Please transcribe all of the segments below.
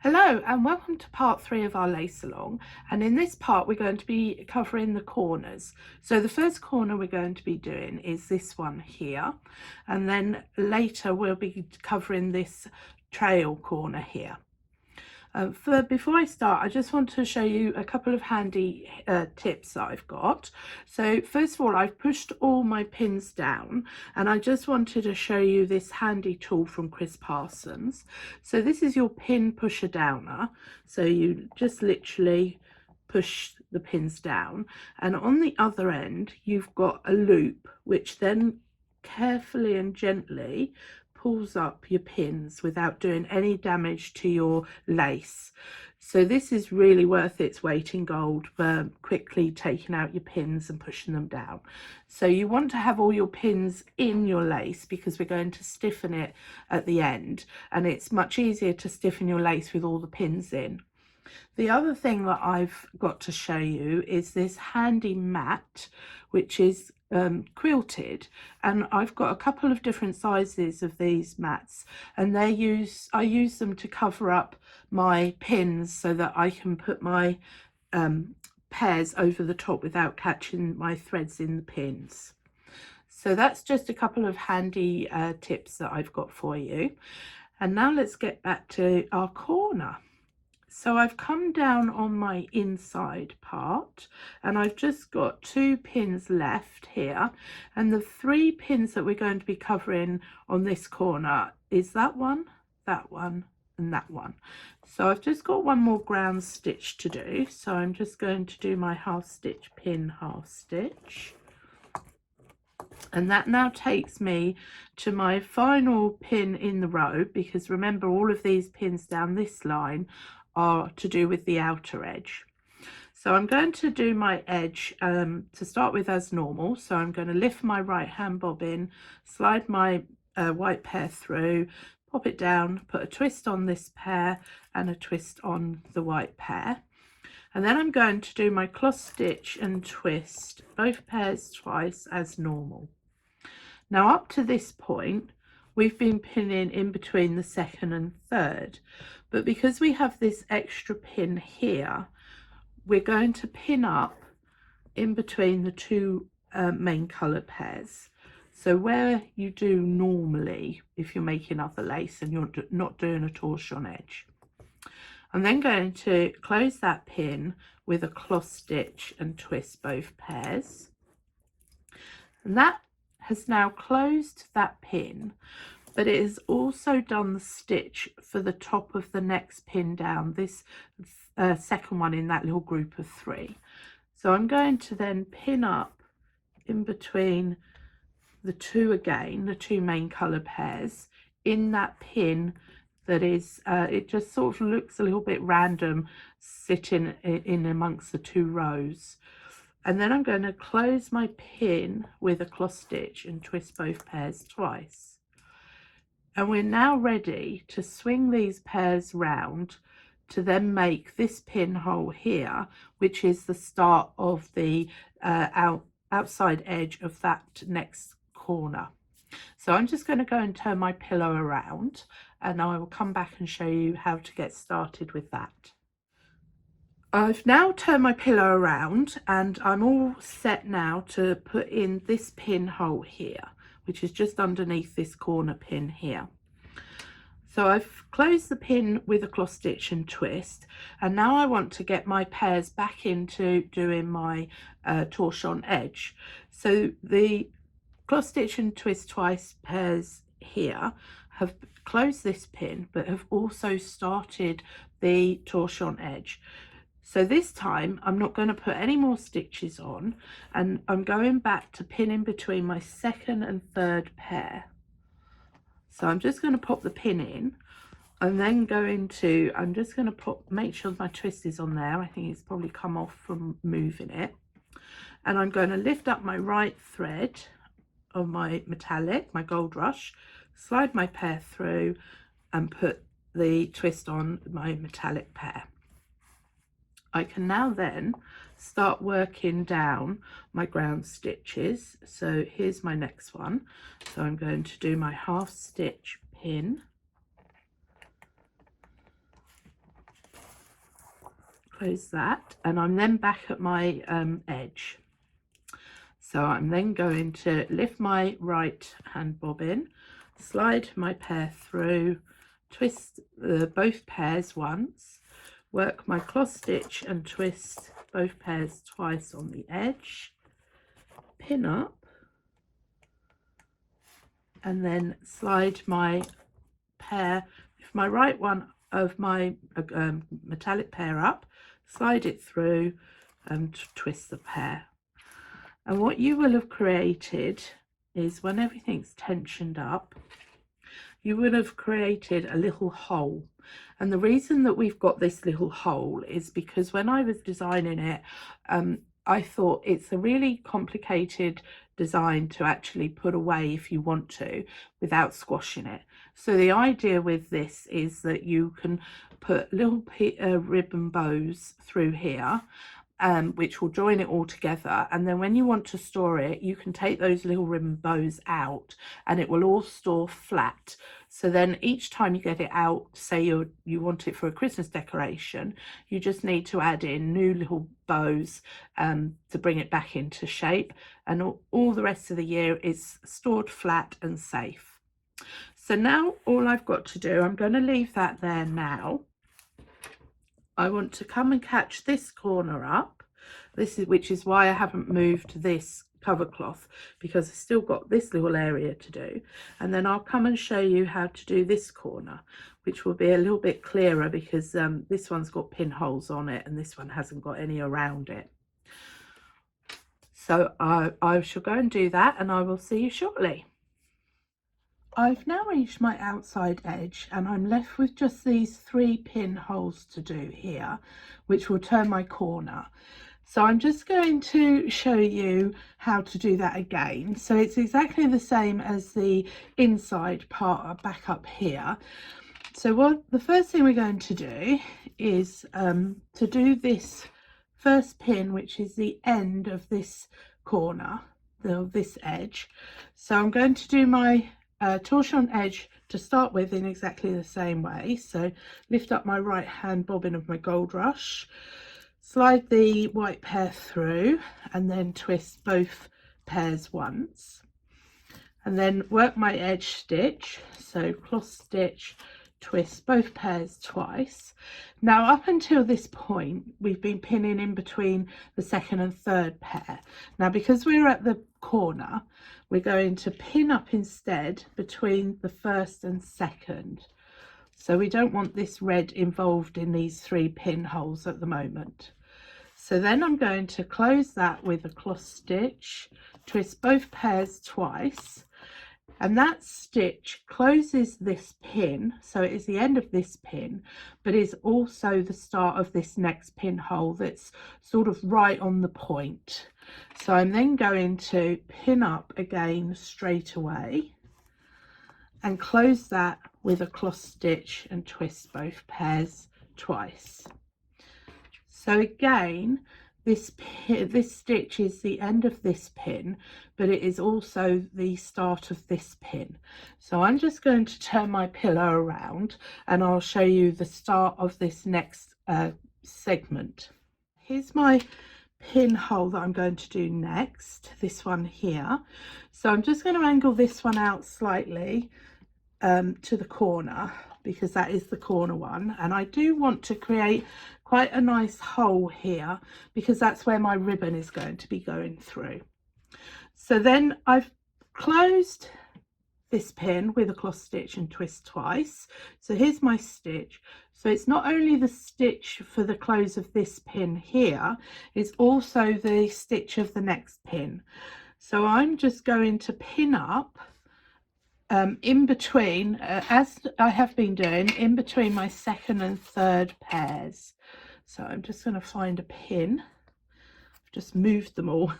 Hello and welcome to part 3 of our lace along, and in this part we're going to be covering the corners. So the first corner we're going to be doing is this one here, and then later we'll be covering this trail corner here. Before I start, I just want to show you a couple of handy tips that I've got. So first of all, I've pushed all my pins down, and I just wanted to show you this handy tool from Chris Parsons. So this is your pin pusher downer. So you just literally push the pins down, and on the other end you've got a loop which then carefully and gently pulls up your pins without doing any damage to your lace. So this is really worth its weight in gold for quickly taking out your pins and pushing them down. So you want to have all your pins in your lace because we're going to stiffen it at the end, and it's much easier to stiffen your lace with all the pins in. The other thing that I've got to show you is this handy mat, which is quilted, and I've got a couple of different sizes of these mats, and I use them to cover up my pins so that I can put my pairs over the top without catching my threads in the pins. So that's just a couple of handy tips that I've got for you. And now let's get back to our corner. So I've come down on my inside part, and I've just got 2 pins left here, and the 3 pins that we're going to be covering on this corner is that one, and that one. So I've just got one more ground stitch to do, so I'm just going to do my half stitch, pin, half stitch, and that now takes me to my final pin in the row, because remember, all of these pins down this line are to do with the outer edge. So I'm going to do my edge to start with as normal. So I'm going to lift my right hand bobbin, slide my white pair through, pop it down, put a twist on this pair and a twist on the white pair, and then I'm going to do my cross stitch and twist both pairs twice as normal. Now up to this point we've been pinning in between the second and third, but because we have this extra pin here, we're going to pin up in between the 2 main colour pairs. So where you do normally if you're making other lace and you're not doing a torchon edge, I'm then going to close that pin with a cross stitch and twist both pairs, and that has now closed that pin, but it has also done the stitch for the top of the next pin down, this second one in that little group of 3. So I'm going to then pin up in between the 2 again, the 2 main colour pairs, in that pin that is, it just sort of looks a little bit random sitting in amongst the 2 rows. And then I'm going to close my pin with a cross stitch and twist both pairs twice. And we're now ready to swing these pairs round to then make this pinhole here, which is the start of the outside edge of that next corner. So I'm just going to go and turn my pillow around, and I will come back and show you how to get started with that. I've now turned my pillow around and I'm all set now to put in this pinhole here, which is just underneath this corner pin here. So I've closed the pin with a cross stitch and twist, and now I want to get my pairs back into doing my torchon edge. So the cross stitch and twist twice pairs here have closed this pin but have also started the torchon edge. So this time I'm not going to put any more stitches on, and I'm going back to pin in between my second and third pair. So I'm just going to pop the pin in, and then I'm just going to make sure my twist is on there. I think it's probably come off from moving it. And I'm going to lift up my right thread of my metallic, my Goldrush, slide my pair through and put the twist on my metallic pair. I can now then start working down my ground stitches. So here's my next one. So I'm going to do my half stitch pin, close that, and I'm then back at my edge. So I'm then going to lift my right hand bobbin, slide my pair through, twist both pairs once, work my cross stitch and twist both pairs twice on the edge, pin up, and then slide my pair, with my right one of my metallic pair up, slide it through and twist the pair. And what you will have created is, when everything's tensioned up, you would have created a little hole. And the reason that we've got this little hole is because when I was designing it, I thought it's a really complicated design to actually put away if you want to without squashing it. So the idea with this is that you can put little ribbon bows through here, which will join it all together, and then when you want to store it, you can take those little ribbon bows out and it will all store flat. So then each time you get it out, say you want it for a Christmas decoration, you just need to add in new little bows to bring it back into shape, and all the rest of the year is stored flat and safe. So now all I've got to do, I'm going to leave that there now. I want to come and catch this corner up, which is why I haven't moved this cover cloth, because I've still got this little area to do, and then I'll come and show you how to do this corner, which will be a little bit clearer because this one's got pinholes on it and this one hasn't got any around it. So I shall go and do that, and I will see you shortly. I've now reached my outside edge and I'm left with just these 3 pinholes to do here, which will turn my corner. So I'm just going to show you how to do that again. So it's exactly the same as the inside part back up here. So the first thing we're going to do is to do this first pin, which is the end of this corner, this edge. So I'm going to do my torchon edge to start with in exactly the same way. So lift up my right hand bobbin of my Goldrush, slide the white pair through, and then twist both pairs once, and then work my edge stitch. So cross stitch, twist both pairs twice. Now up until this point we've been pinning in between the second and third pair. Now because we're at the corner, we're going to pin up instead between the first and second. So we don't want this red involved in these 3 pinholes at the moment. So then I'm going to close that with a cross stitch, twist both pairs twice, and that stitch closes this pin, so it is the end of this pin, but is also the start of this next pinhole that's sort of right on the point. So I'm then going to pin up again straight away and close that with a cross stitch and twist both pairs twice. So again, this stitch is the end of this pin, but it is also the start of this pin. So I'm just going to turn my pillow around and I'll show you the start of this next segment. Here's my pinhole that I'm going to do next, this one here. So I'm just going to angle this one out slightly to the corner, because that is the corner one, and I do want to create quite a nice hole here because that's where my ribbon is going to be going through. So then I've closed this pin with a cross stitch and twist twice. So here's my stitch. So it's not only the stitch for the close of this pin here, it's also the stitch of the next pin. So I'm just going to pin up in between, as I have been doing, in between my second and third pairs. So I'm just going to find a pin. I've just moved them all.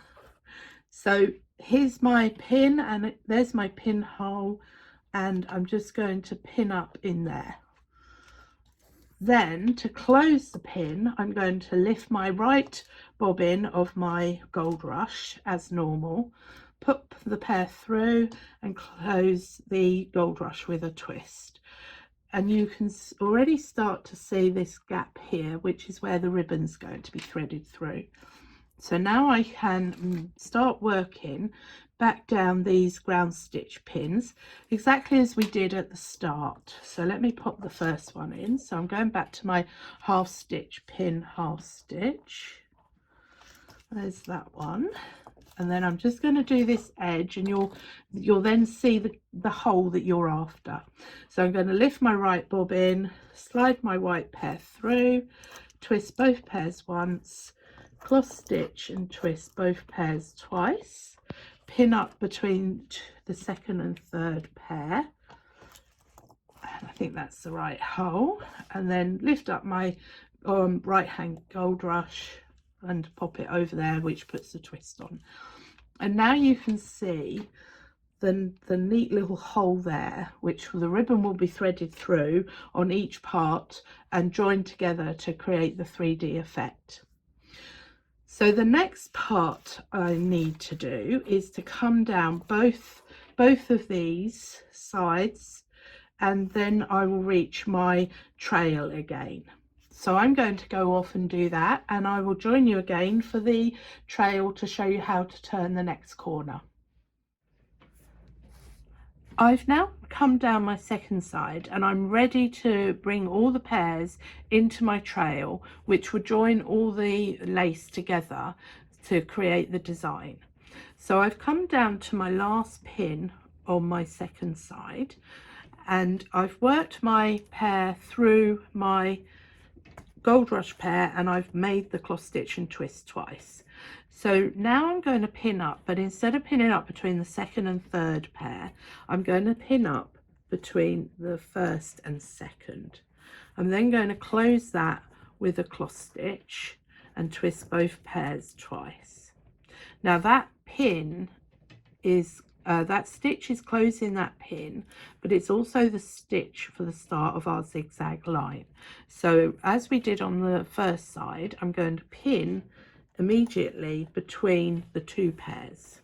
So here's my pin, and there's my pinhole, and I'm just going to pin up in there. Then to close the pin, I'm going to lift my right bobbin of my Goldrush as normal, put the pair through and close the Goldrush with a twist. and you can already start to see this gap here, which is where the ribbon's going to be threaded through. So now I can start working back down these ground stitch pins exactly as we did at the start. So let me pop the first one in. So I'm going back to my half stitch pin, half stitch. There's that one. And then I'm just going to do this edge, and you'll then see the hole that you're after. So I'm going to lift my right bobbin, slide my white pair through, twist both pairs once, cross stitch and twist both pairs twice, pin up between the second and third pair, and I think that's the right hole, and then lift up my right hand Goldrush and pop it over there, which puts the twist on. And now you can see the neat little hole there, which the ribbon will be threaded through on each part and joined together to create the 3D effect. So the next part I need to do is to come down both of these sides, and then I will reach my trail again. So I'm going to go off and do that, and I will join you again for the trail to show you how to turn the next corner. I've now come down my second side, and I'm ready to bring all the pairs into my trail, which will join all the lace together to create the design. So I've come down to my last pin on my second side, and I've worked my pair through my Goldrush pair, and I've made the cross stitch and twist twice. So now I'm going to pin up, but instead of pinning up between the second and third pair, I'm going to pin up between the first and second. I'm then going to close that with a cross stitch and twist both pairs twice. Now that pin is that stitch is closing that pin, but it's also the stitch for the start of our zigzag line. So as we did on the first side, I'm going to pin immediately between the two pairs.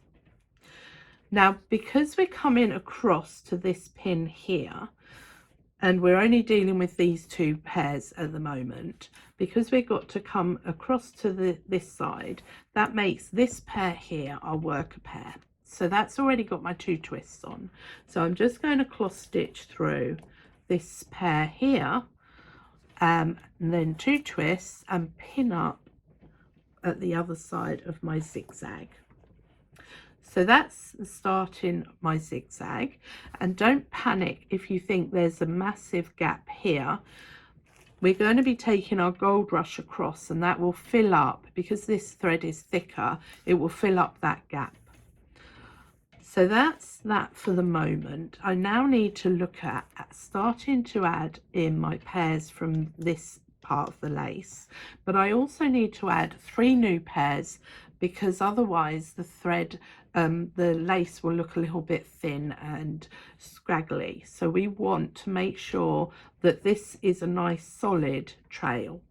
Now, because we're coming across to this pin here, and we're only dealing with these two pairs at the moment, because we've got to come across to this side, that makes this pair here our worker pair. So that's already got my two twists on. So I'm just going to cross stitch through this pair here, and then two twists and pin up at the other side of my zigzag. So that's starting my zigzag, and don't panic if you think there's a massive gap here. We're going to be taking our Goldrush across, and that will fill up, because this thread is thicker, it will fill up that gap. So that's that for the moment. I now need to look at starting to add in my pairs from this part of the lace, but I also need to add 3 new pairs, because otherwise the thread, the lace will look a little bit thin and scraggly. So we want to make sure that this is a nice solid trail.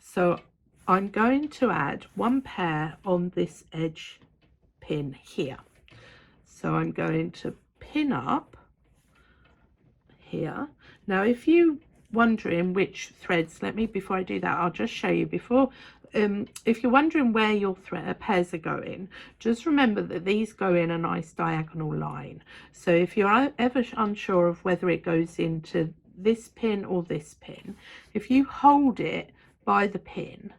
So I'm going to add 1 pair on this edge pin here. So I'm going to pin up here. Now, if you're wondering which threads, before I do that, I'll just show you before. If you're wondering where your pairs are going, just remember that these go in a nice diagonal line. So if you're ever unsure of whether it goes into this pin or this pin, if you hold it by the pin,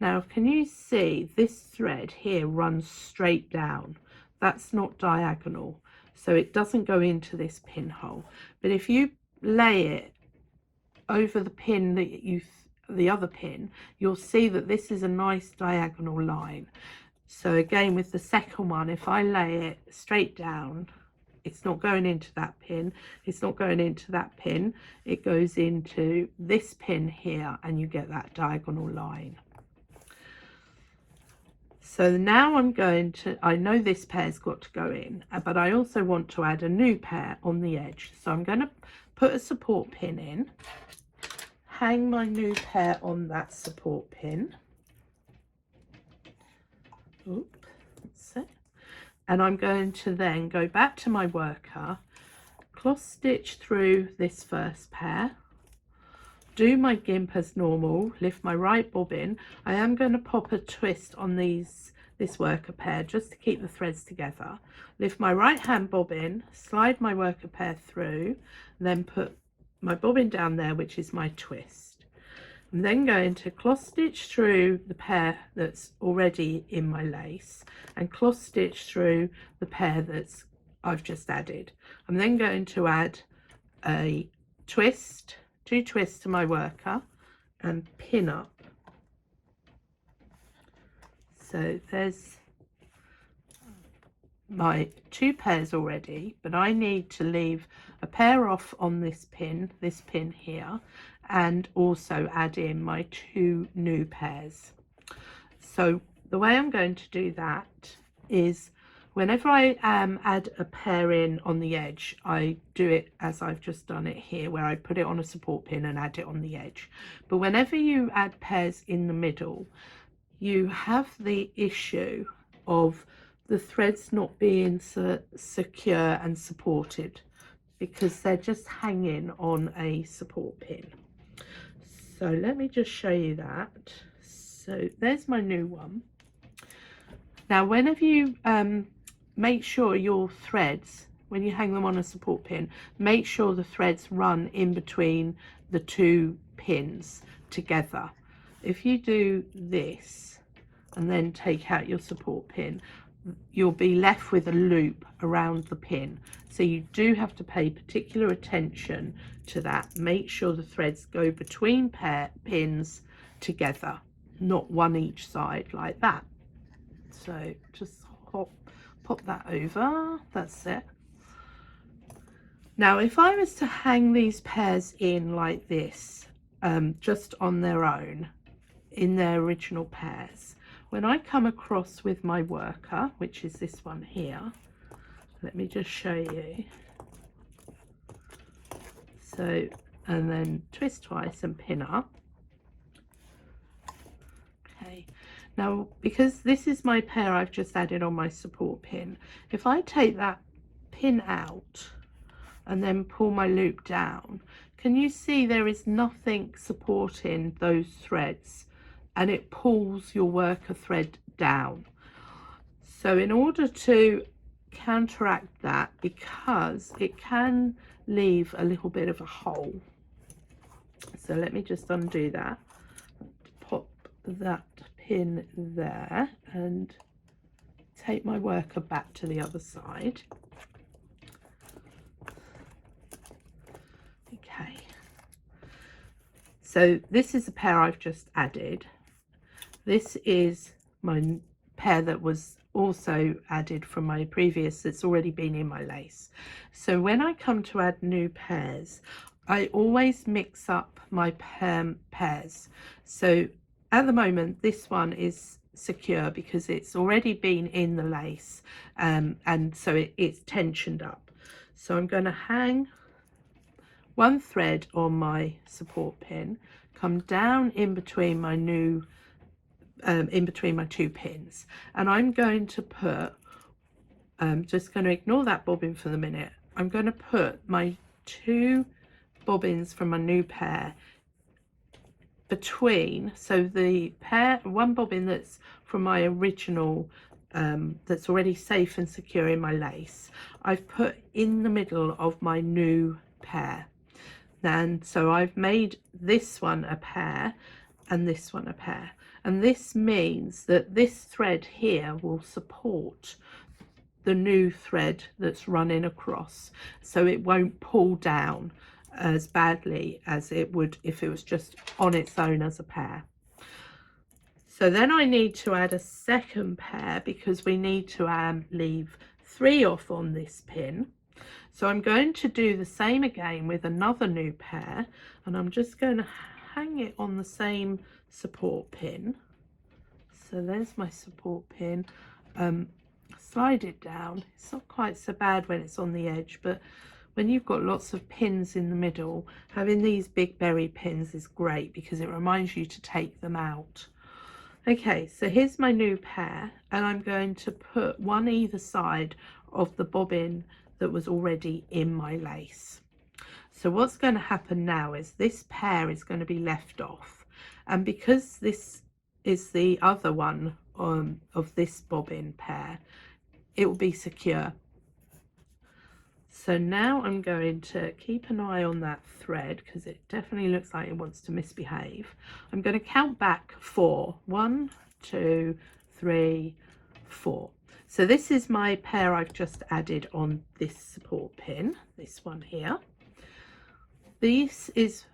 now can you see this thread here runs straight down? That's not diagonal, so it doesn't go into this pinhole. But if you lay it over the pin that the other pin, you'll see that this is a nice diagonal line. So again, with the second one, if I lay it straight down, it's not going into that pin, it's not going into that pin, it goes into this pin here, and you get that diagonal line. So now I know this pair's got to go in, but I also want to add a new pair on the edge. So I'm going to put a support pin in, hang my new pair on that support pin. That's it. And I'm going to then go back to my worker, cross stitch through this first pair, do my gimp as normal, lift my right bobbin. I am going to pop a twist on this worker pair just to keep the threads together. Lift my right hand bobbin, slide my worker pair through, then put my bobbin down there, which is my twist. I'm then going to cross stitch through the pair that's already in my lace and cross stitch through the pair that's I've just added. I'm then going to add a twist, 2 twists to my worker and pin up. So there's my 2 pairs already, but I need to leave a pair off on this pin here, and also add in my 2 new pairs. So the way I'm going to do that is whenever I add a pair in on the edge, I do it as I've just done it here, where I put it on a support pin and add it on the edge. But whenever you add pairs in the middle, you have the issue of the threads not being secure and supported because they're just hanging on a support pin. So let me just show you that. So there's my new one. Now whenever you make sure your threads, when you hang them on a support pin, make sure the threads run in between the 2 pins together. If you do this and then take out your support pin, you'll be left with a loop around the pin. So you do have to pay particular attention to that. Make sure the threads go between pins together, not one each side like that. So just pop that over, that's it. Now if I was to hang these pairs in like this, just on their own, in their original pairs, when I come across with my worker, which is this one here, let me just show you. So, and then twist twice and pin up. Okay, now because this is my pair I've just added on my support pin, if I take that pin out and then pull my loop down, can you see there is nothing supporting those threads, and it pulls your worker thread down? So in order to counteract that, because it can leave a little bit of a hole, so let me just undo that, pop that pin there and take my worker back to the other side. Okay, so this is the pair I've just added. This is my pair that was also added from my previous, that's already been in my lace. So when I come to add new pairs, I always mix up my pairs. So at the moment this one is secure because it's already been in the lace, and so it's tensioned up. So I'm going to hang 1 thread on my support pin, come down in between my new in between my 2 pins, and I'm going to put, just going to ignore that bobbin for the minute, I'm going to put my 2 bobbins from my new pair between, so the pair, 1 bobbin that's from my original, that's already safe and secure in my lace, I've put in the middle of my new pair. And so I've made this one a pair and this one a pair, and this means that this thread here will support the new thread that's running across, so it won't pull down as badly as it would if it was just on its own as a pair. So then I need to add a second pair because we need to leave 3 off on this pin. So I'm going to do the same again with another new pair, and I'm just going to hang it on the same support pin. So there's my support pin. Slide it down. It's not quite so bad when it's on the edge, but when you've got lots of pins in the middle, having these big berry pins is great because it reminds you to take them out. Okay, so here's my new pair, and I'm going to put 1 either side of the bobbin that was already in my lace. So what's going to happen now is this pair is going to be left off, and because this is the other one of this bobbin pair, it will be secure. So now I'm going to keep an eye on that thread because it definitely looks like it wants to misbehave. I'm going to count back 4. 1, 2, 3, 4. So this is my pair I've just added on this support pin, this one here. This is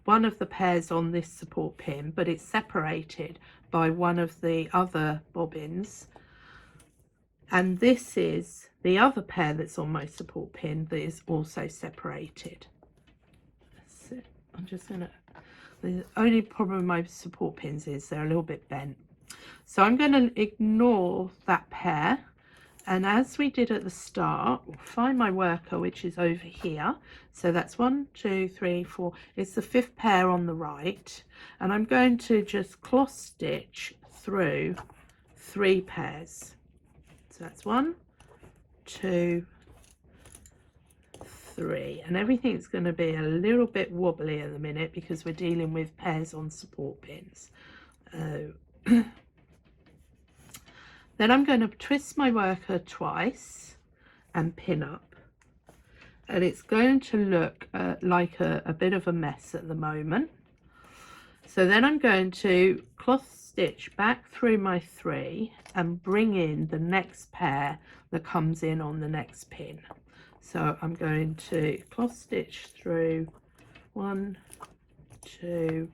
one of the pairs on this support pin, but it's separated by one of the other bobbins. And this is the other pair that's on my support pin that is also separated. So I'm just going to, the only problem with my support pins is they're a little bit bent. So I'm going to ignore that pair. And as we did at the start, we'll find my worker, which is over here. So that's 1, 2, 3, 4. It's the 5th pair on the right. And I'm going to just cross stitch through 3 pairs. So that's 1, 2, 3. And everything's going to be a little bit wobbly at the minute because we're dealing with pairs on support pins. Then I'm going to twist my worker twice and pin up, and it's going to look like a bit of a mess at the moment. So then I'm going to cloth stitch back through my 3 and bring in the next pair that comes in on the next pin. So I'm going to cloth stitch through 1, 2,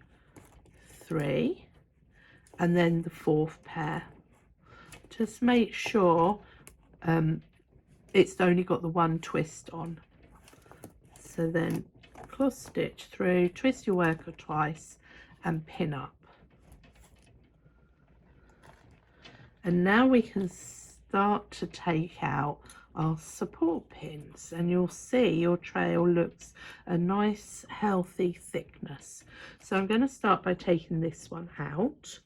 3, and then the 4th pair. Just make sure it's only got the one twist on. So then cloth stitch through, twist your worker twice and pin up. And now we can start to take out our support pins, and you'll see your trail looks a nice healthy thickness. So I'm going to start by taking this one out,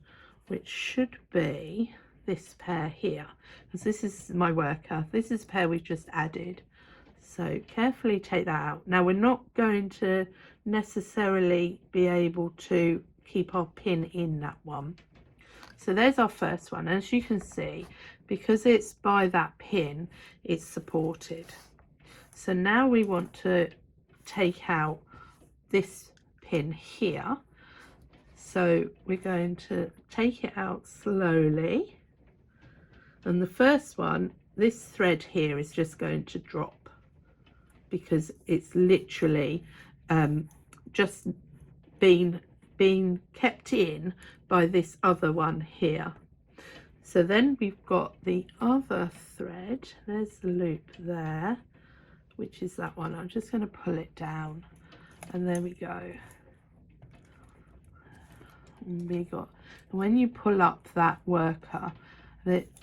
which should be this pair here, because this is my worker. This is a pair we've just added. So carefully take that out. Now we're not going to necessarily be able to keep our pin in that one. So there's our first one. As you can see, because it's by that pin, it's supported. So now we want to take out this pin here. So we're going to take it out slowly. And the first one, this thread here is just going to drop because it's literally just been kept in by this other one here. So then we've got the other thread. There's the loop there, which is that one. I'm just going to pull it down, and there we go. And we got, when you pull up that worker,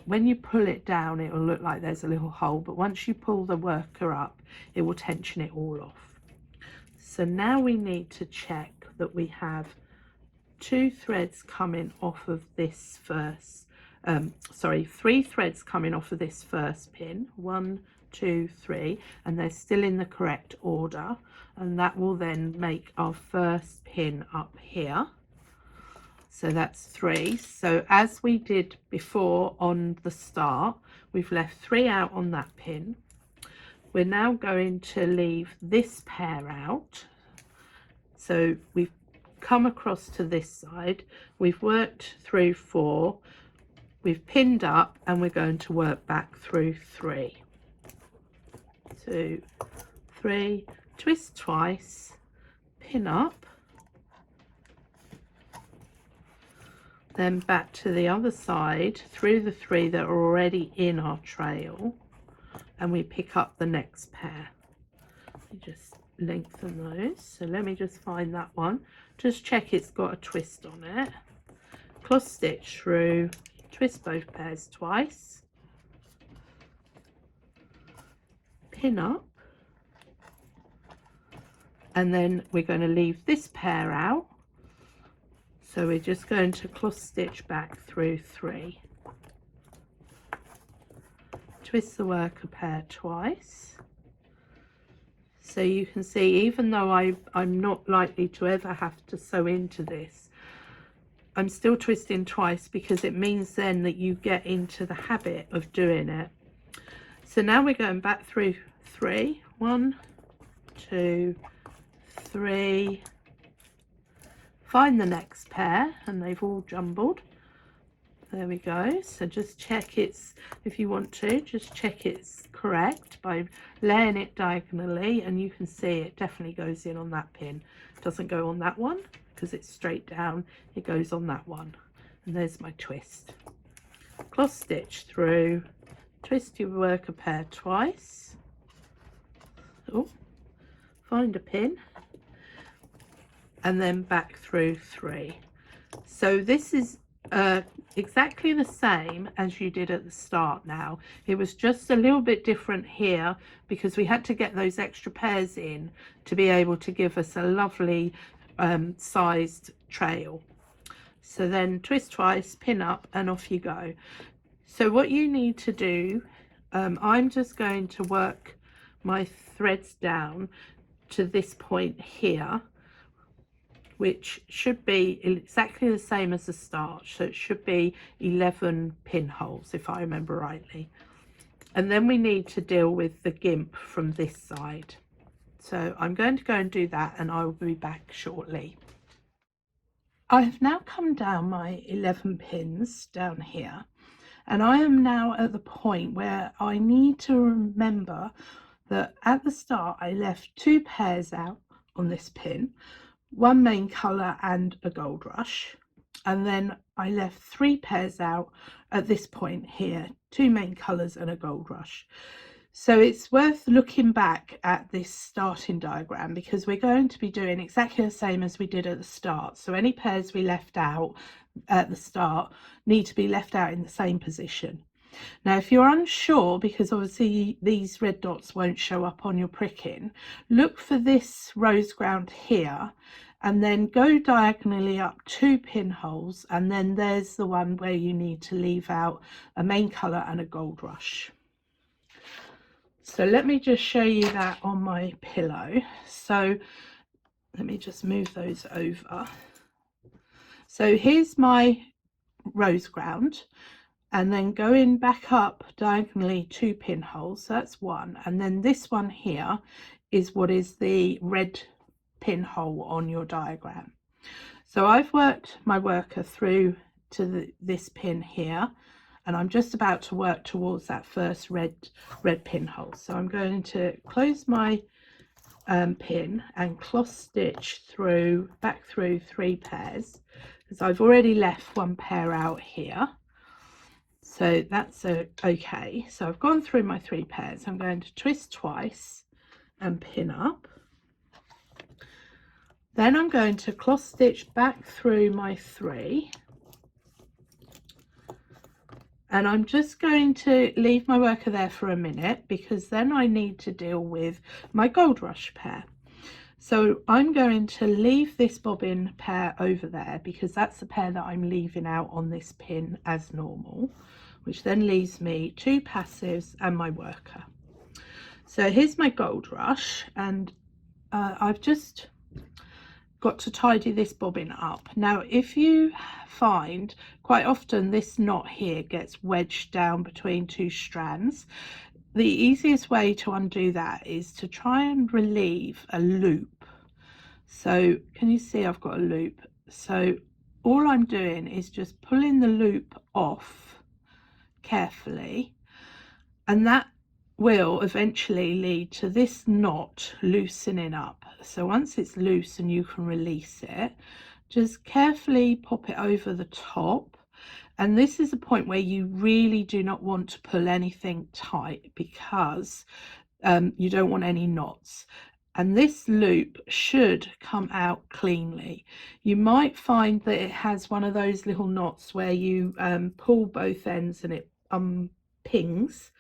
when you pull it down, it will look like there's a little hole, but once you pull the worker up, it will tension it all off. So now we need to check that we have 2 threads coming off of this first, 3 threads coming off of this first pin, 1, 2, 3, and they're still in the correct order, and that will then make our first pin up here. So that's 3. So as we did before on the start, we've left 3 out on that pin. We're now going to leave this pair out. So we've come across to this side, we've worked through 4, we've pinned up, and we're going to work back through 3. 2, 3, twist twice, pin up, then back to the other side through the 3 that are already in our trail, and we pick up the next pair. You just lengthen those. So let me just find that one, just check it's got a twist on it, cross stitch through, twist both pairs twice, pin up, and then we're going to leave this pair out. So we're just going to cross stitch back through 3, twist the worker pair twice, So you can see, even though I'm not likely to ever have to sew into this, I'm still twisting twice because it means then that you get into the habit of doing it. So now we're going back through 3, 1, 2, 3, find the next pair, and they've all jumbled. There we go. So just check it's, if you want to, just check it's correct by laying it diagonally, and you can see it definitely goes in on that pin. It doesn't go on that one because it's straight down, it goes on that one. And there's my twist. Cross stitch through, twist your worker pair twice. Oh, find a pin, and then back through 3. So this is exactly the same as you did at the start. Now it was just a little bit different here because we had to get those extra pairs in to be able to give us a lovely sized trail. So then twist twice, pin up, and off you go. So what you need to do, I'm just going to work my threads down to this point here, which should be exactly the same as the start. So it should be 11 pinholes, if I remember rightly. And then we need to deal with the gimp from this side. So I'm going to go and do that, and I will be back shortly. I have now come down my 11 pins down here, and I am now at the point where I need to remember that at the start I left 2 pairs out on this pin, 1 main colour and a gold rush, and then I left 3 pairs out at this point here, 2 main colours and a gold rush. So it's worth looking back at this starting diagram because we're going to be doing exactly the same as we did at the start. So any pairs we left out at the start need to be left out in the same position. Now if you're unsure, because obviously these red dots won't show up on your pricking, look for this rose ground here and then go diagonally up 2 pinholes, and then there's the one where you need to leave out a main colour and a gold rush. So let me just show you that on my pillow. So let me just move those over. So here's my rose ground, and then going back up diagonally 2 pinholes, so that's 1, and then this one here is what is the red pinhole on your diagram. So I've worked my worker through to this pin here, and I'm just about to work towards that first red pinhole. So I'm going to close my pin and cross stitch through, back through 3 pairs, because I've already left 1 pair out here. So that's okay. So I've gone through my 3 pairs. I'm going to twist twice and pin up. Then I'm going to cross stitch back through my 3. And I'm just going to leave my worker there for a minute because then I need to deal with my gold rush pair. So I'm going to leave this bobbin pair over there because that's the pair that I'm leaving out on this pin as normal, which then leaves me 2 passives and my worker. So here's my gold rush, and I've just got to tidy this bobbin up. Now if you find quite often this knot here gets wedged down between 2 strands, the easiest way to undo that is to try and relieve a loop. So can you see I've got a loop? So all I'm doing is just pulling the loop off carefully, and that will eventually lead to this knot loosening up. So once it's loose and you can release it, just carefully pop it over the top. And this is a point where you really do not want to pull anything tight because you don't want any knots. And this loop should come out cleanly. You might find that it has one of those little knots where you pull both ends and it unknots,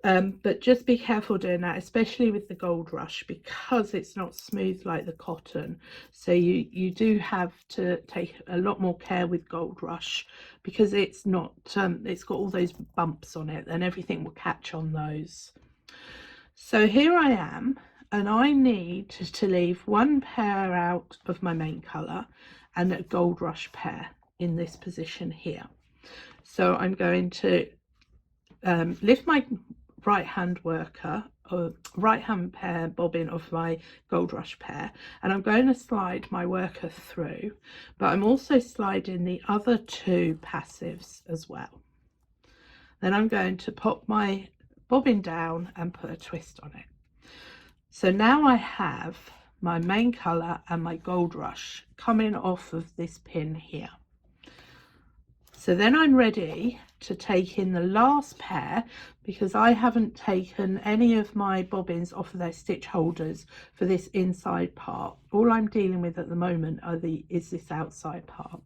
but just be careful doing that, especially with the gold rush, because it's not smooth like the cotton. So you do have to take a lot more care with gold rush because it's not it's got all those bumps on it and everything will catch on those. So here I am, and I need to leave one pair out of my main colour and a Goldrush pair in this position here. So I'm going to lift my right hand worker, or right hand pair bobbin of my Goldrush pair, and I'm going to slide my worker through, but I'm also sliding the other two passives as well. Then I'm going to pop my bobbin down and put a twist on it. So now I have my main colour and my Goldrush coming off of this pin here. So then I'm ready to take in the last pair, because I haven't taken any of my bobbins off of their stitch holders for this inside part. All I'm dealing with at the moment is this outside part,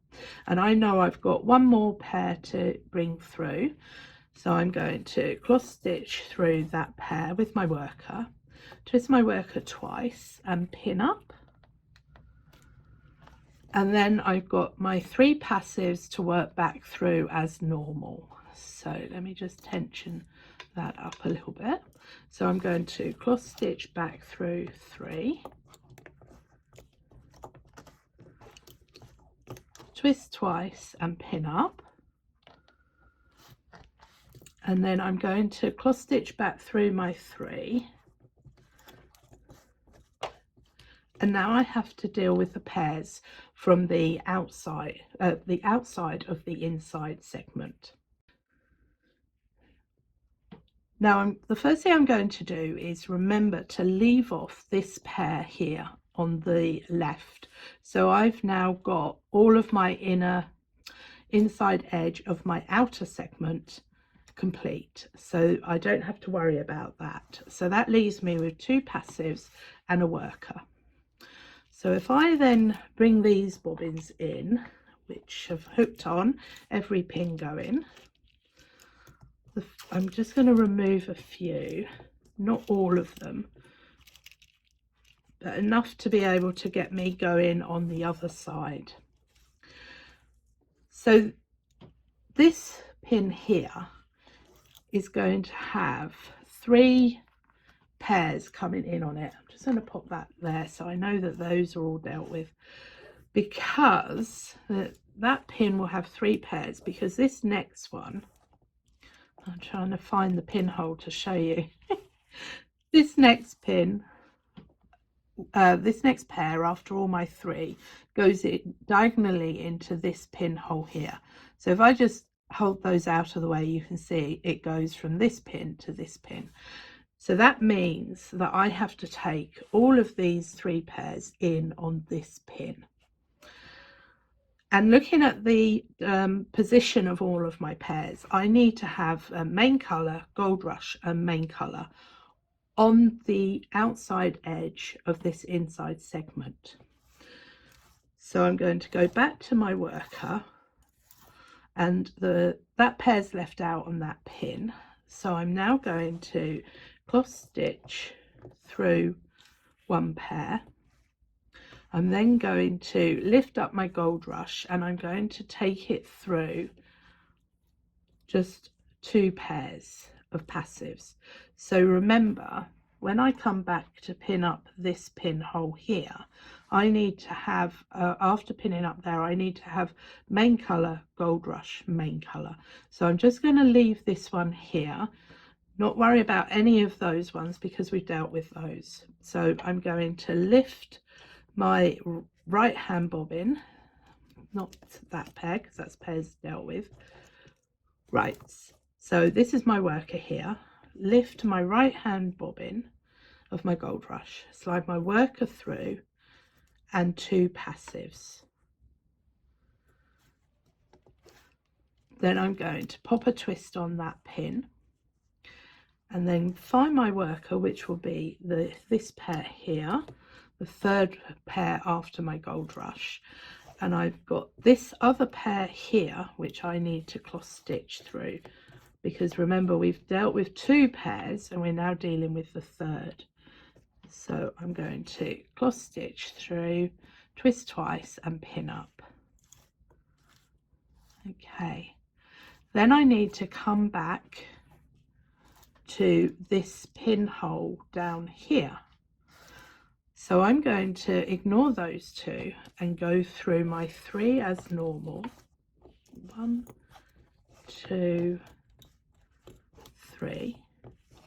and I know I've got one more pair to bring through. So I'm going to cross stitch through that pair with my worker, twist my worker twice and pin up, and then I've got my 3 passives to work back through as normal. So let me just tension that up a little bit. So I'm going to cross stitch back through 3, twist twice and pin up, and then I'm going to cross stitch back through my 3, and now I have to deal with the pairs from the outside of the inside segment. Now the first thing I'm going to do is remember to leave off this pair here on the left. So I've now got all of my inside edge of my outer segment complete, so I don't have to worry about that. So that leaves me with 2 passives and a worker. So if I then bring these bobbins in, which have hooked on, every pin going, I'm just going to remove a few, not all of them, but enough to be able to get me going on the other side. So this pin here is going to have 3 pairs coming in on it. I'm just going to pop that there so I know that those are all dealt with, because that pin will have 3 pairs, because this next one, I'm trying to find the pinhole to show you. This next pin, this next pair after all my 3 goes diagonally into this pinhole here. So if I just hold those out of the way, you can see it goes from this pin to this pin. So that means that I have to take all of these 3 pairs in on this pin. And looking at the position of all of my pairs, I need to have main colour, Goldrush and main colour on the outside edge of this inside segment. So I'm going to go back to my worker, and that pair's left out on that pin. So I'm now going to cross stitch through 1 pair. I'm then going to lift up my Goldrush, and I'm going to take it through just 2 pairs of passives. So remember, when I come back to pin up this pinhole here, I need to have, after pinning up there, I need to have main colour, Goldrush, main colour. So I'm just going to leave this one here, not worry about any of those ones because we've dealt with those. So I'm going to lift my right hand bobbin, not that pair because that's pairs dealt with. Right, so this is my worker here. Lift my right hand bobbin of my Goldrush, slide my worker through, and 2 passives. Then I'm going to pop a twist on that pin, and then find my worker, which will be this pair here, the 3rd pair after my Goldrush, and I've got this other pair here which I need to cross stitch through, because remember we've dealt with 2 pairs and we're now dealing with the 3rd. So I'm going to cross stitch through, twist twice and pin up. Okay, then I need to come back to this pinhole down here. So I'm going to ignore those two and go through my 3 as normal. 1, 2, 3.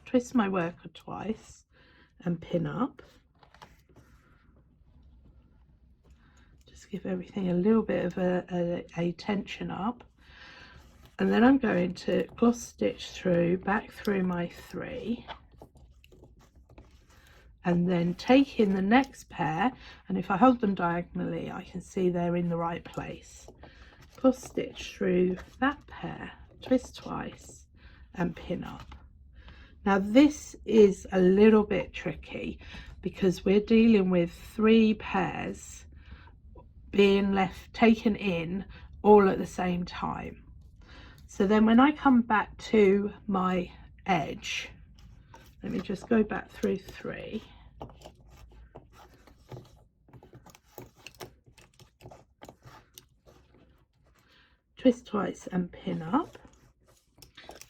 Twist my worker twice and pin up. Just give everything a little bit of a tension up. And then I'm going to cross stitch through, back through my 3. And then take in the next pair, and if I hold them diagonally I can see they're in the right place. Cross stitch through that pair, twist twice and pin up. Now this is a little bit tricky because we're dealing with 3 pairs being taken in all at the same time. So then when I come back to my edge, let me just go back through 3. Twist twice and pin up.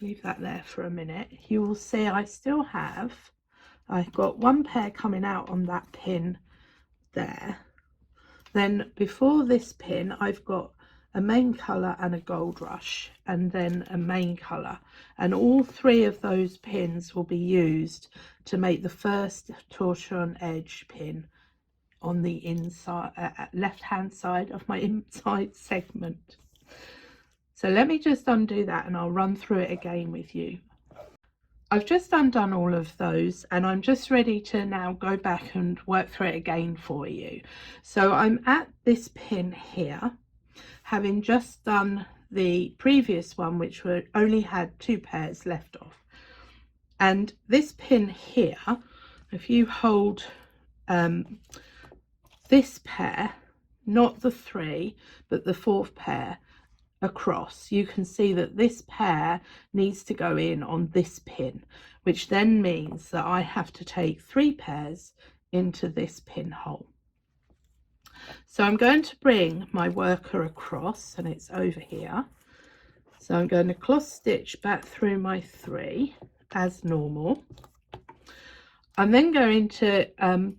Leave that there for a minute. You will see I've got 1 pair coming out on that pin there. Then before this pin I've got a main colour and a Goldrush, and then a main colour, and all 3 of those pins will be used to make the first torchon edge pin on the inside, left hand side of my inside segment. So let me just undo that and I'll run through it again with you. I've just undone all of those and I'm just ready to now go back and work through it again for you. So I'm at this pin here, having just done the previous one, which only had 2 pairs left off. And this pin here, if you hold this pair, not the 3 but the 4th pair across, you can see that this pair needs to go in on this pin, which then means that I have to take 3 pairs into this pinhole. So I'm going to bring my worker across, and it's over here. So I'm going to cross stitch back through my 3 as normal. I'm then going to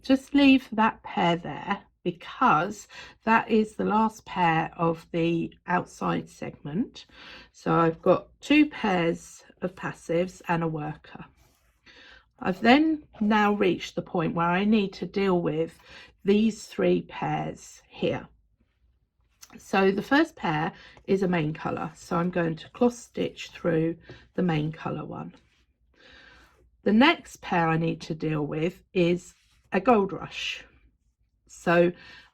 just leave that pair there because that is the last pair of the outside segment. So I've got 2 pairs of passives and a worker. I've then now reached the point where I need to deal with these 3 pairs here. So the first pair is a main colour, so I'm going to cross stitch through the main colour one. The next pair I need to deal with is a Goldrush. So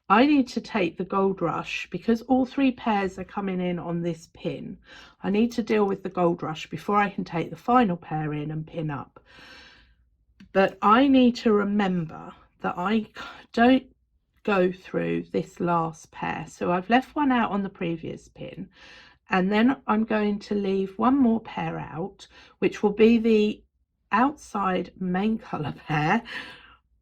I need to take the Goldrush, because all 3 pairs are coming in on this pin. I need to deal with the Goldrush before I can take the final pair in and pin up. But I need to remember that I don't go through this last pair. So I've left one out on the previous pin, and then I'm going to leave 1 more pair out, which will be the outside main colour pair.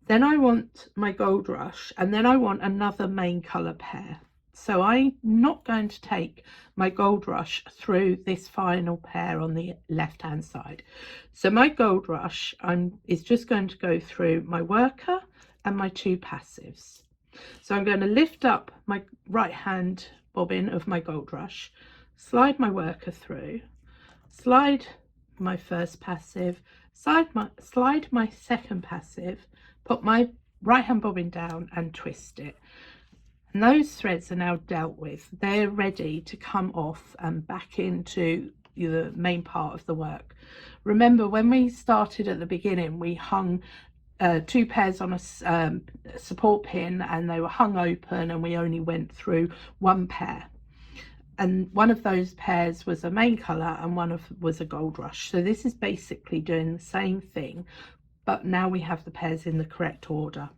Then I want my Goldrush, and then I want another main colour pair. So I'm not going to take my Goldrush through this final pair on the left hand side. So my Goldrush is just going to go through my worker and my 2 passives. So I'm going to lift up my right hand bobbin of my Goldrush, slide my worker through, slide my first passive, slide my second passive, put my right hand bobbin down and twist it. And those threads are now dealt with. They're ready to come off and back into the main part of the work. Remember, when we started at the beginning, we hung 2 pairs on a support pin, and they were hung open, and we only went through 1 pair. And one of those pairs was a main colour and one was a Goldrush. So this is basically doing the same thing, but now we have the pairs in the correct order.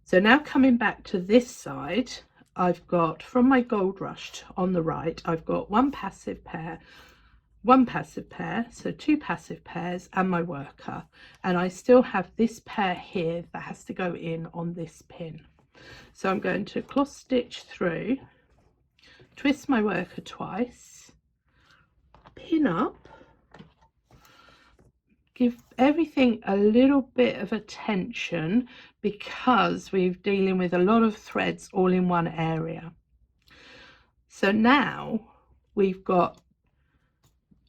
So now coming back to this side, I've got, from my Goldrush on the right, I've got 1 passive pair, 1 passive pair, so 2 passive pairs, and my worker. And I still have this pair here that has to go in on this pin. So I'm going to cross stitch through, twist my worker twice, pin up, give everything a little bit of attention because we're dealing with a lot of threads all in one area. So now we've got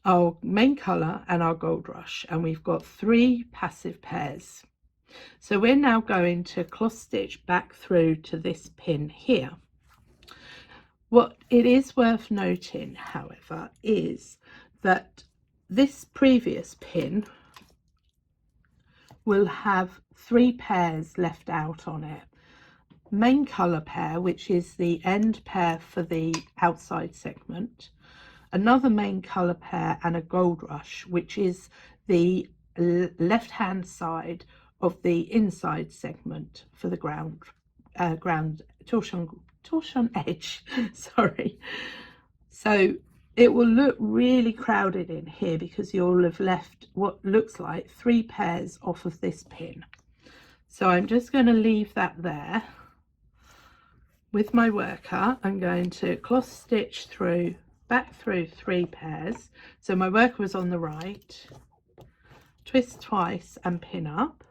our main colour and our Goldrush, and we've got 3 passive pairs. So we're now going to cross stitch back through to this pin here. What it is worth noting, however, is that this previous pin will have 3 pairs left out on it. Main colour pair, which is the end pair for the outside segment, another main colour pair, and a Goldrush, which is the left hand side of the inside segment for the ground torchon edge. Sorry. So it will look really crowded in here because you'll have left what looks like 3 pairs off of this pin. So I'm just going to leave that there. With my worker, I'm going to cross stitch through, back through 3 pairs. So my worker was on the right, twist twice and pin up.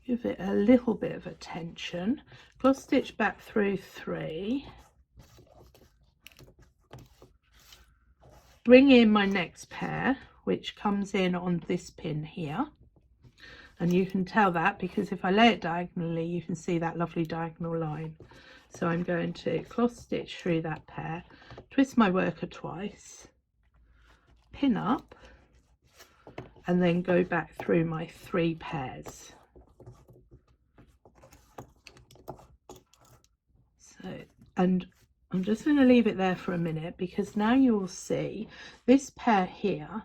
Give it a little bit of attention, cross stitch back through 3, bring in my next pair, which comes in on this pin here, and you can tell that because if I lay it diagonally you can see that lovely diagonal line. So I'm going to cross stitch through that pair, twist my worker twice, pin up, and then go back through my 3 pairs. So, and I'm just going to leave it there for a minute because now you'll see this pair here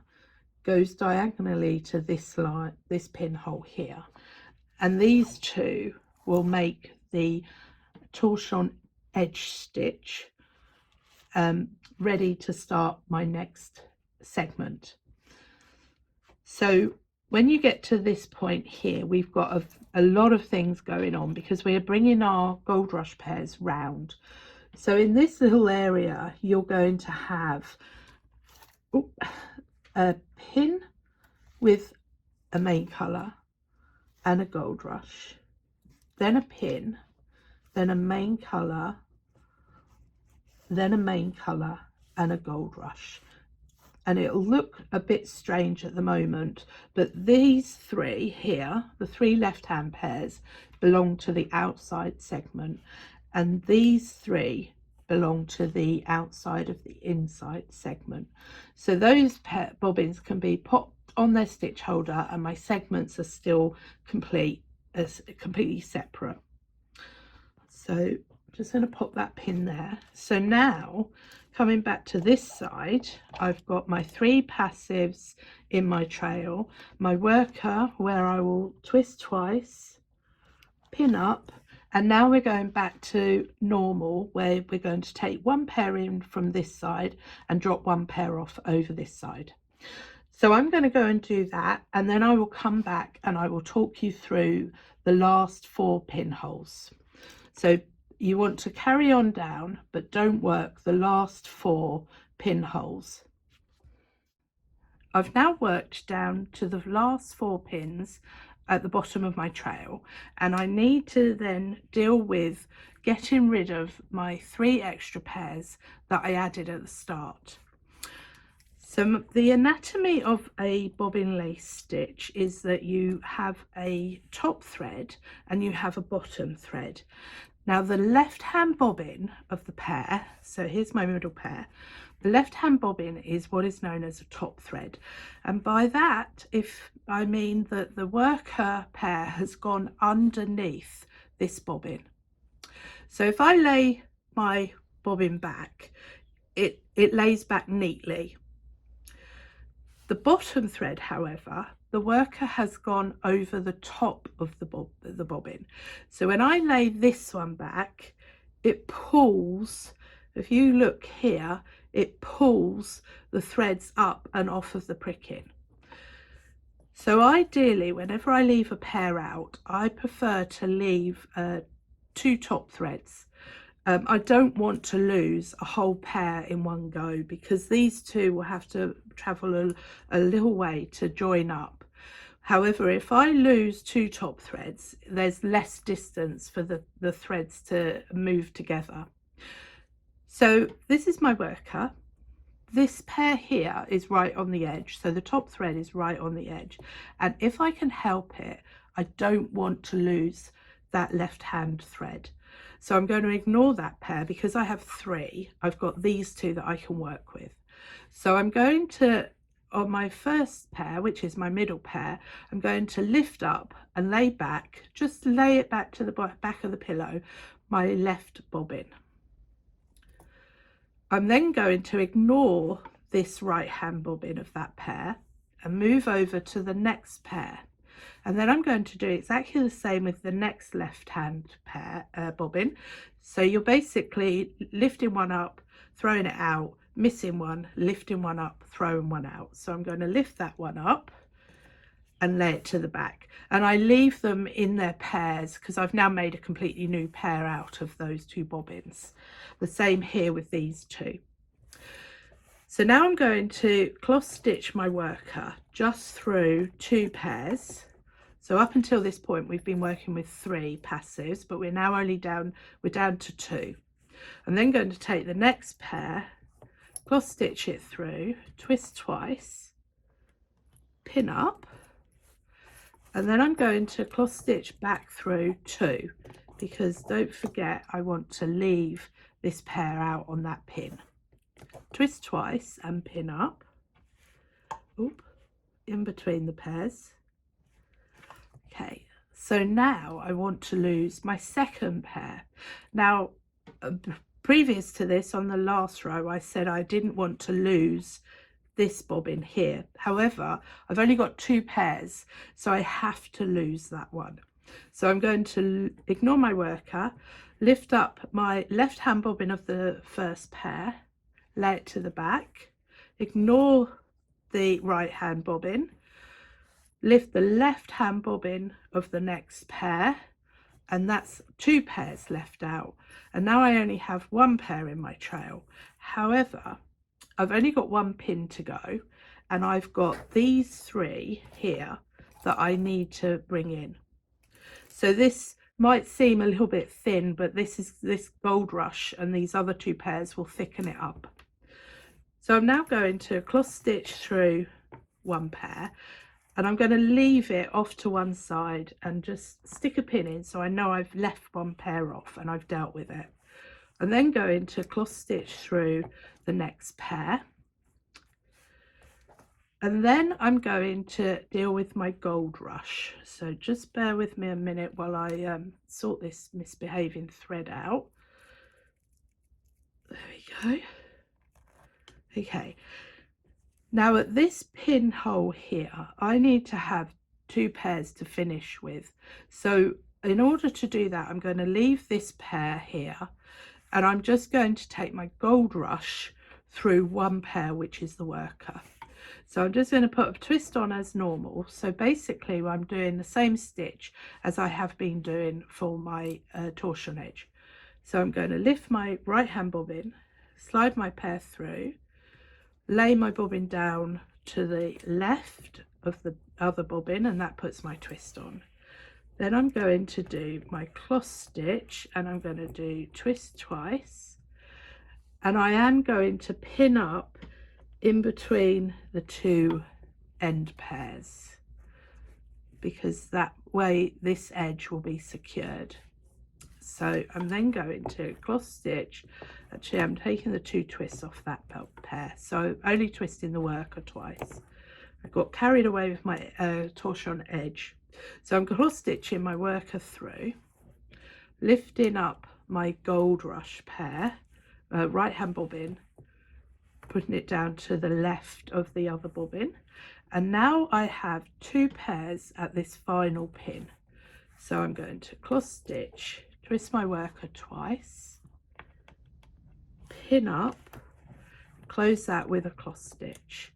goes diagonally to this line, this pinhole here, and these 2 will make the torchon edge stitch ready to start my next segment. So when you get to this point here, we've got a lot of things going on because we're bringing our Goldrush pairs round. So in this little area, you're going to have a pin with a main colour and a Goldrush, then a pin, then a main colour, then a main colour and a Goldrush. And it'll look a bit strange at the moment, but these 3 here, the 3 left hand pairs, belong to the outside segment, and these 3 belong to the outside of the inside segment. So those bobbins can be popped on their stitch holder and my segments are still completely separate. So I'm just going to pop that pin there. So now coming back to this side, I've got my 3 passives in my trail, my worker where I will twist twice, pin up, and now we're going back to normal where we're going to take 1 pair in from this side and drop 1 pair off over this side. So I'm going to go and do that, and then I will come back and I will talk you through the last 4 pinholes. So you want to carry on down, but don't work the last 4 pinholes. I've now worked down to the last 4 pins at the bottom of my trail, and I need to then deal with getting rid of my 3 extra pairs that I added at the start. So the anatomy of a bobbin lace stitch is that you have a top thread and you have a bottom thread. Now the left hand bobbin of the pair, so here's my middle pair, the left hand bobbin is what is known as a top thread, and by that I mean that the worker pair has gone underneath this bobbin. So if I lay my bobbin back, it lays back neatly. The bottom thread, however, the worker has gone over the top of the bobbin. So when I lay this one back, it pulls, if you look here, it pulls the threads up and off of the pricking. So ideally, whenever I leave a pair out, I prefer to leave 2 top threads. I don't want to lose a whole pair in one go because these 2 will have to travel a little way to join up. However, if I lose 2 top threads, there's less distance for the threads to move together. So this is my worker. This pair here is right on the edge, so the top thread is right on the edge, and if I can help it, I don't want to lose that left hand thread. So I'm going to ignore that pair because I have 3. I've got these 2 that I can work with. So I'm going to, on my first pair, which is my middle pair, I'm going to lift up and lay back, just lay it back to the back of the pillow, my left bobbin. I'm then going to ignore this right hand bobbin of that pair and move over to the next pair. And then I'm going to do exactly the same with the next left hand pair bobbin. So you're basically lifting one up, throwing it out, missing one, lifting one up, throwing one out. So I'm going to lift that one up and lay it to the back, and I leave them in their pairs because I've now made a completely new pair out of those 2 bobbins. The same here with these 2. So now I'm going to cloth stitch my worker just through 2 pairs. So up until this point we've been working with 3 passives, but we're now only down to 2. I'm then going to take the next pair, cloth stitch it through, twist twice, pin up, and then I'm going to cloth stitch back through 2, because don't forget I want to leave this pair out on that pin. Twist twice and pin up, in between the pairs. Okay, so now I want to lose my second pair. Now, previous to this, on the last row, I said I didn't want to lose this bobbin here. However, I've only got 2 pairs, so I have to lose that one. So I'm going to ignore my worker, lift up my left hand bobbin of the first pair, lay it to the back, ignore the right hand bobbin, lift the left hand bobbin of the next pair, and that's 2 pairs left out. And now I only have 1 pair in my trail. However, I've only got 1 pin to go, and I've got these 3 here that I need to bring in. So this might seem a little bit thin, but this Goldrush and these other 2 pairs will thicken it up. So I'm now going to cloth stitch through 1 pair, and I'm going to leave it off to one side and just stick a pin in so I know I've left 1 pair off and I've dealt with it. And then go into cloth stitch through the next pair, and then I'm going to deal with my Goldrush. So just bear with me a minute while I sort this misbehaving thread out. There we go. Okay, now at this pinhole here I need to have 2 pairs to finish with. So in order to do that, I'm going to leave this pair here, and I'm just going to take my Goldrush through 1 pair, which is the worker. So I'm just going to put a twist on as normal. So basically I'm doing the same stitch as I have been doing for my torsion edge. So I'm going to lift my right hand bobbin, slide my pair through, lay my bobbin down to the left of the other bobbin, and that puts my twist on. Then I'm going to do my cloth stitch, and I'm going to do twist twice, and I am going to pin up in between the 2 end pairs, because that way this edge will be secured. So I'm then going to cloth stitch. Actually, I'm taking the 2 twists off that pair, so only twisting the worker twice. I got carried away with my torsion edge. So I'm cloth stitching my worker through, lifting up my Goldrush pair, right hand bobbin, putting it down to the left of the other bobbin, and now I have 2 pairs at this final pin. So I'm going to cloth stitch, twist my worker twice, pin up, close that with a cloth stitch,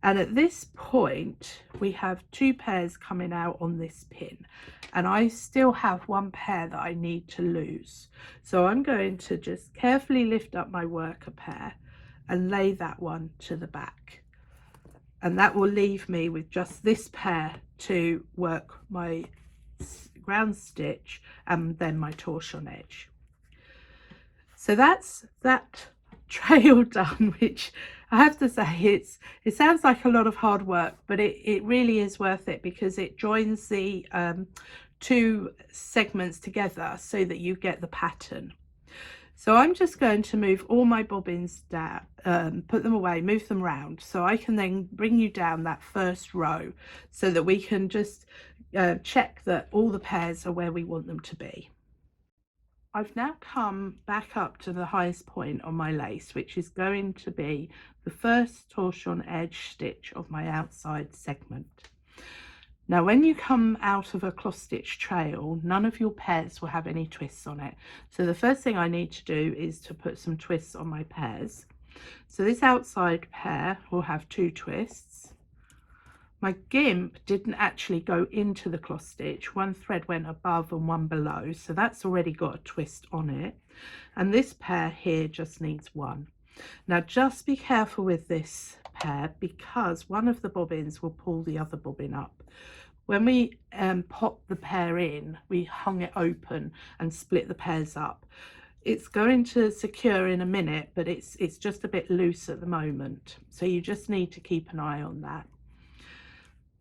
and at this point we have 2 pairs coming out on this pin, and I still have 1 pair that I need to lose. So I'm going to just carefully lift up my worker pair and lay that one to the back. and that will leave me with just this pair to work my ground stitch and then my torchon edge. So that's that trail done, which I have to say it sounds like a lot of hard work, but it really is worth it, because it joins the two segments together so that you get the pattern. So I'm just going to move all my bobbins down, put them away, move them round, so I can then bring you down that first row so that we can just check that all the pairs are where we want them to be. I've now come back up to the highest point on my lace, which is going to be the first torchon edge stitch of my outside segment. Now when you come out of a cross stitch trail, none of your pairs will have any twists on it. So the first thing I need to do is to put some twists on my pairs. So this outside pair will have 2 twists. My gimp didn't actually go into the cross stitch. One thread went above and one below, so that's already got a twist on it. And this pair here just needs 1. Now just be careful with this pair, because one of the bobbins will pull the other bobbin up. When we pop the pair in, we hung it open and split the pairs up. It's going to secure in a minute, but it's just a bit loose at the moment, so you just need to keep an eye on that.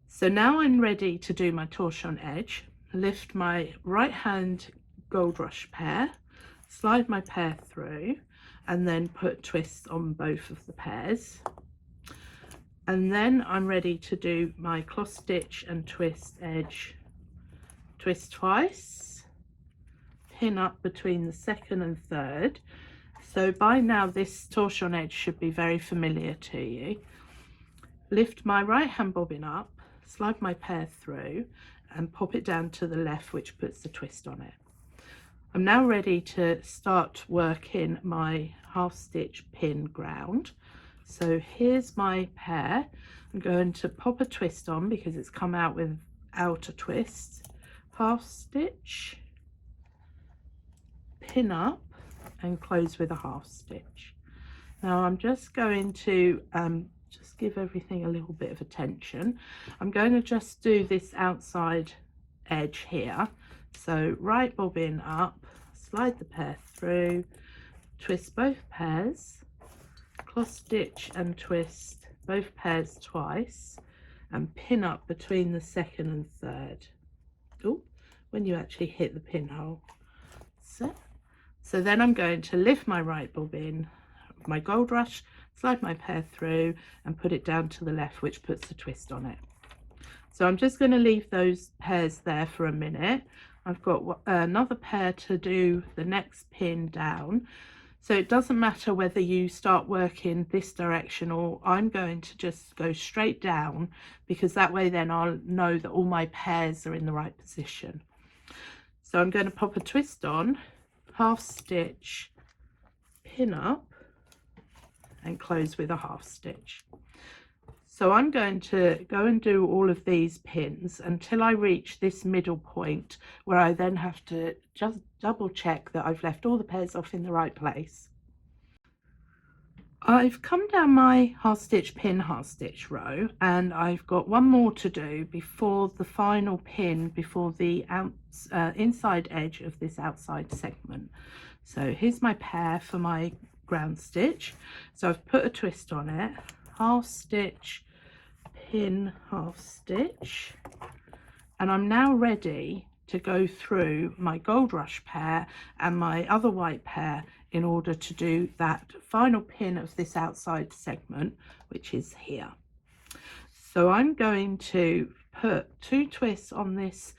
So now I'm ready to do my torchon edge. Lift my right hand Goldrush pair, slide my pair through, and then put twists on both of the pairs. And then I'm ready to do my cross stitch and twist edge. Twist twice, pin up between the second and third. So by now this torchon edge should be very familiar to you. Lift my right hand bobbin up, slide my pair through and pop it down to the left, which puts the twist on it. I'm now ready to start working my half stitch pin ground. So here's my pair. I'm going to pop a twist on because it's come out without a twist. Half stitch, pin up and close with a half stitch. Now I'm just going to just give everything a little bit of attention. I'm going to just do this outside edge here. So right bobbin up, slide the pair through, twist both pairs, cross stitch and twist both pairs twice, and pin up between the second and third. Oh, when you actually hit the pinhole. So then I'm going to lift my right bobbin, my Goldrush, slide my pair through and put it down to the left, which puts the twist on it. So I'm just going to leave those pairs there for a minute. I've got another pair to do the next pin down. So it doesn't matter whether you start working this direction or I'm going to just go straight down, because that way then I'll know that all my pairs are in the right position. So I'm going to pop a twist on, half stitch, pin up and close with a half stitch. So I'm going to go and do all of these pins until I reach this middle point, where I then have to just double check that I've left all the pairs off in the right place. I've come down my half stitch pin half stitch row, and I've got one more to do before the final pin, before the inside edge of this outside segment. So here's my pair for my ground stitch. So I've put a twist on it, half stitch, pin, half stitch, and I'm now ready to go through my Goldrush pair and my other white pair in order to do that final pin of this outside segment, which is here. So I'm going to put 2 twists on this,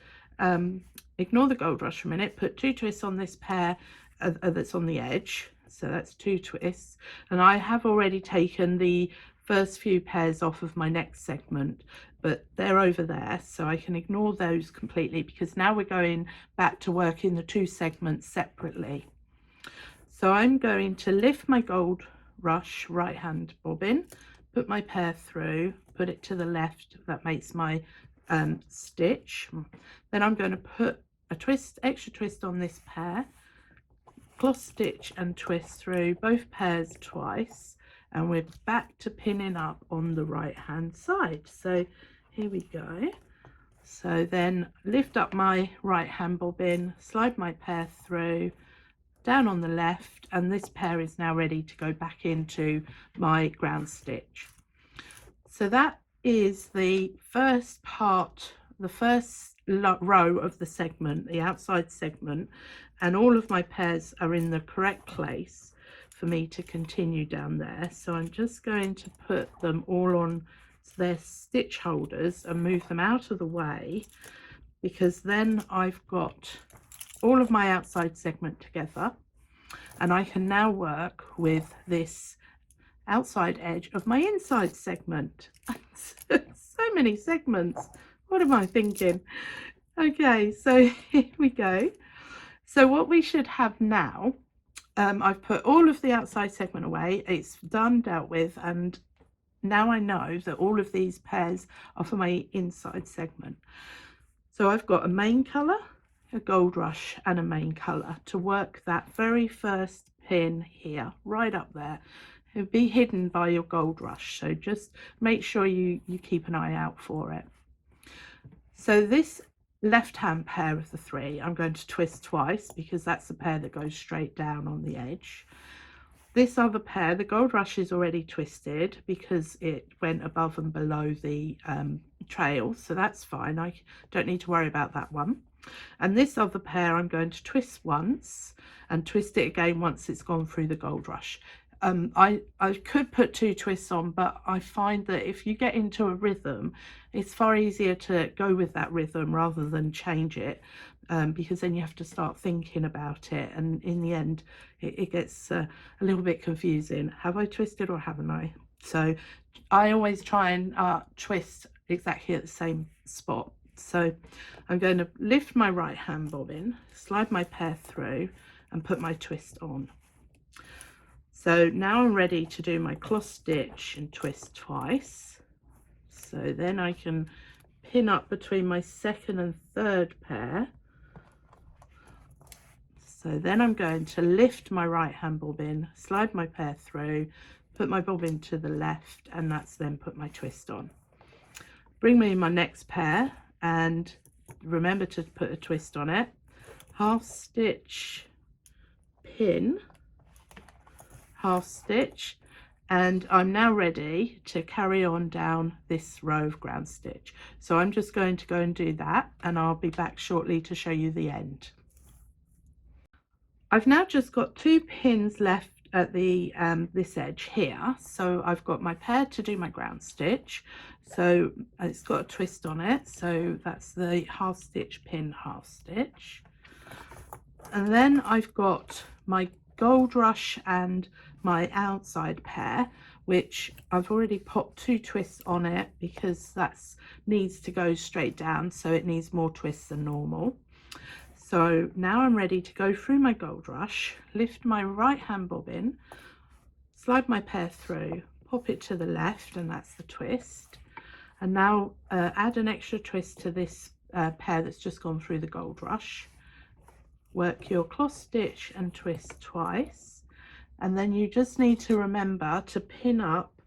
ignore the Goldrush for a minute, put 2 twists on this pair that's on the edge. So that's 2 twists, and I have already taken the first few pairs off of my next segment, but they're over there, so I can ignore those completely, because now we're going back to working the 2 segments separately. So I'm going to lift my Goldrush right hand bobbin, put my pair through, put it to the left, that makes my stitch. Then I'm going to put a twist, extra twist on this pair, cross stitch and twist through both pairs twice, and we're back to pinning up on the right hand side. So here we go. So then lift up my right hand bobbin, slide my pair through, down on the left, and this pair is now ready to go back into my ground stitch. So that is the first part, the first row of the segment, the outside segment, and all of my pairs are in the correct place for me to continue down there. So I'm just going to put them all on their stitch holders and move them out of the way, because then I've got all of my outside segment together, and I can now work with this outside edge of my inside segment. So many segments, what am I thinking? Okay, so here we go. So what we should have now, I've put all of the outside segment away, it's done, dealt with, and now I know that all of these pairs are for my inside segment. So I've got a main colour, a Goldrush, and a main colour to work that very first pin here, right up there. It'll be hidden by your Goldrush, so just make sure you keep an eye out for it. So this left hand pair of the three I'm going to twist twice, because that's the pair that goes straight down on the edge. This other pair, the Goldrush, is already twisted because it went above and below the trail, so that's fine, I don't need to worry about that one. And this other pair I'm going to twist once and twist it again once it's gone through the Goldrush. I could put 2 twists on, but I find that if you get into a rhythm, it's far easier to go with that rhythm rather than change it, because then you have to start thinking about it, and in the end it gets a little bit confusing. Have I twisted or haven't I? So I always try and twist exactly at the same spot. So I'm going to lift my right hand bobbin, slide my pair through and put my twist on. So now I'm ready to do my cross stitch and twist twice. So then I can pin up between my second and third pair. So then I'm going to lift my right hand bobbin, slide my pair through, put my bobbin to the left, and that's then put my twist on. Bring me my next pair and remember to put a twist on it. Half stitch, pin, half stitch, and I'm now ready to carry on down this row of ground stitch. So I'm just going to go and do that, and I'll be back shortly to show you the end. I've now just got 2 pins left at the this edge here, so I've got my pair to do my ground stitch, so it's got a twist on it, so that's the half stitch, pin, half stitch. And then I've got my Goldrush and my outside pair, which I've already popped 2 twists on it because that needs to go straight down, so it needs more twists than normal. So now I'm ready to go through my Goldrush, lift my right hand bobbin, slide my pair through, pop it to the left, and that's the twist. And now add an extra twist to this pair that's just gone through the Goldrush. Work your cross stitch and twist twice, and then you just need to remember to pin up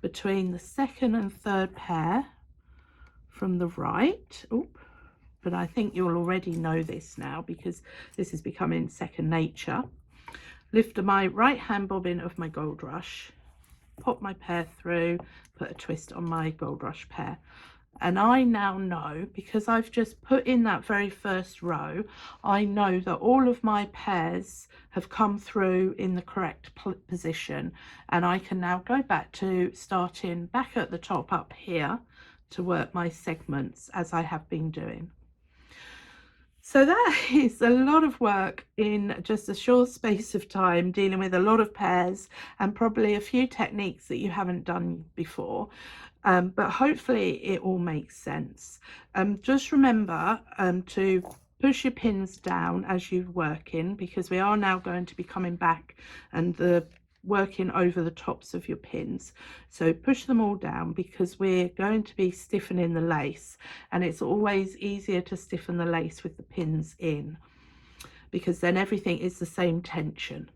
between the second and third pair from the right. Oop, but I think you'll already know this now because this is becoming second nature. Lift my right hand bobbin of my Goldrush, pop my pair through, put a twist on my Goldrush pair. And I now know, because I've just put in that very first row, I know that all of my pairs have come through in the correct position, and I can now go back to starting back at the top up here to work my segments as I have been doing. So that is a lot of work in just a short space of time, dealing with a lot of pairs and probably a few techniques that you haven't done before. But hopefully it all makes sense. Just remember to push your pins down as you're working, because we are now going to be coming back and working over the tops of your pins. So push them all down, because we're going to be stiffening the lace, and it's always easier to stiffen the lace with the pins in, because then everything is the same tension.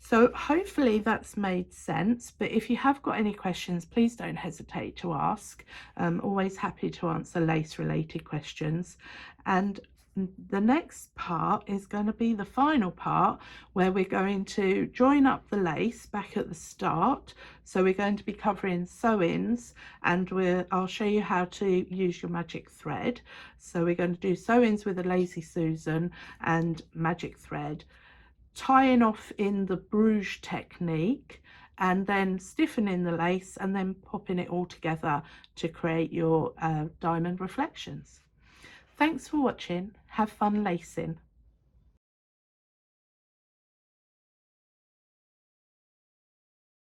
So hopefully that's made sense, but if you have got any questions, please don't hesitate to ask. I'm always happy to answer lace related questions. And the next part is going to be the final part, where we're going to join up the lace back at the start. So we're going to be covering sew-ins, and I'll show you how to use your magic thread. So we're going to do sew-ins with a Lazy Susan and magic thread, tying off in the Bruges technique, and then stiffening the lace and then popping it all together to create your diamond reflections. Thanks for watching. Have fun lacing.